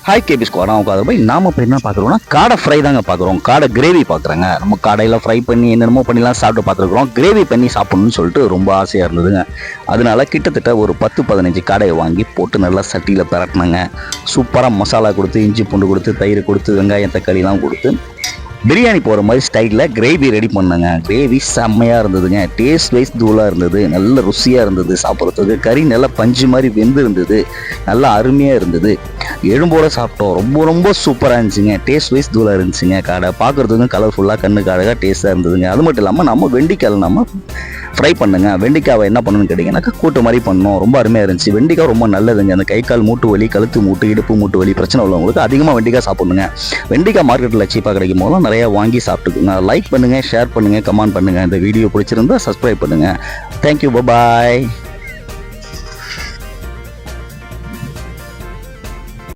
Hi KP squad நான் உட்காந்து போய் நாம இப்போ என்ன பார்க்குறோம்னா காடை ஃப்ரை தாங்க பார்க்குறோம். காடை கிரேவி பார்க்குறேங்க. நம்ம காடையில் ஃப்ரை பண்ணி என்னென்னமோ பண்ணிலாம் சாப்பிட்டு பார்த்துருக்குறோம். கிரேவி பண்ணி சாப்பிட்ணுன்னு சொல்லிட்டு ரொம்ப ஆசையாக இருந்ததுங்க. அதனால கிட்டத்தட்ட ஒரு 10-15 காடையை வாங்கி போட்டு நல்லா சட்டியில் பரட்டினங்க. சூப்பராக மசாலா கொடுத்து, இஞ்சி பூண்டு கொடுத்து, தயிர் கொடுத்து, வெங்காயம் தக்காளிலாம் கொடுத்து பிரியாணி போகிற மாதிரி ஸ்டைலில் கிரேவி ரெடி பண்ணேங்க. கிரேவி செம்மையாக இருந்ததுங்க. டேஸ்ட் வைஸ் தூளாக இருந்தது, நல்ல ருசியாக இருந்தது சாப்பிட்றதுக்கு. கறி நல்லா பஞ்சு மாதிரி வெந்து இருந்தது, நல்லா அருமையாக இருந்தது. எலும்போடு சாப்பிட்டோம். ரொம்ப ரொம்ப சூப்பராக இருந்துச்சுங்க. டேஸ்ட் வைஸ் தூளாக இருந்துச்சுங்க. காடை பார்க்குறதுக்கும் கலர்ஃபுல்லாக கண்ணுக்கு அழகாக டேஸ்ட்டாக இருந்ததுங்க. அது மட்டும் இல்லாமல் நம்ம வெண்டிக்காயில் நம்ம ஃப்ரை பண்ணுங்க. வெண்டிக்காவை என்ன பண்ணணும்னு கேட்டிங்கன்னாக்கா கூட்டு மாதிரி பண்ணோம். ரொம்ப அருமையாக இருந்துச்சு. வெண்டிக்காய் ரொம்ப நல்லதுங்க. அந்த கை கால் மூட்டு வலி, கழுத்து மூட்டு, இடுப்பு மூட்டு வலி பிரச்சனை உள்ளவங்களுக்கு அதிகமாக வெண்டிக்காய் சாப்பிடுங்க. வெண்டிக்காய் மார்க்கெட்டில் சீப்பாக கிடைக்கும் போதும் நிறையா வாங்கி சாப்பிட்டுக்குங்க. லைக் பண்ணுங்கள், ஷேர் பண்ணுங்கள், கமெண்ட் பண்ணுங்கள். இந்த வீடியோ பிடிச்சிருந்தா சப்ஸ்கிரைப் பண்ணுங்கள். தேங்க்யூ, பாய்.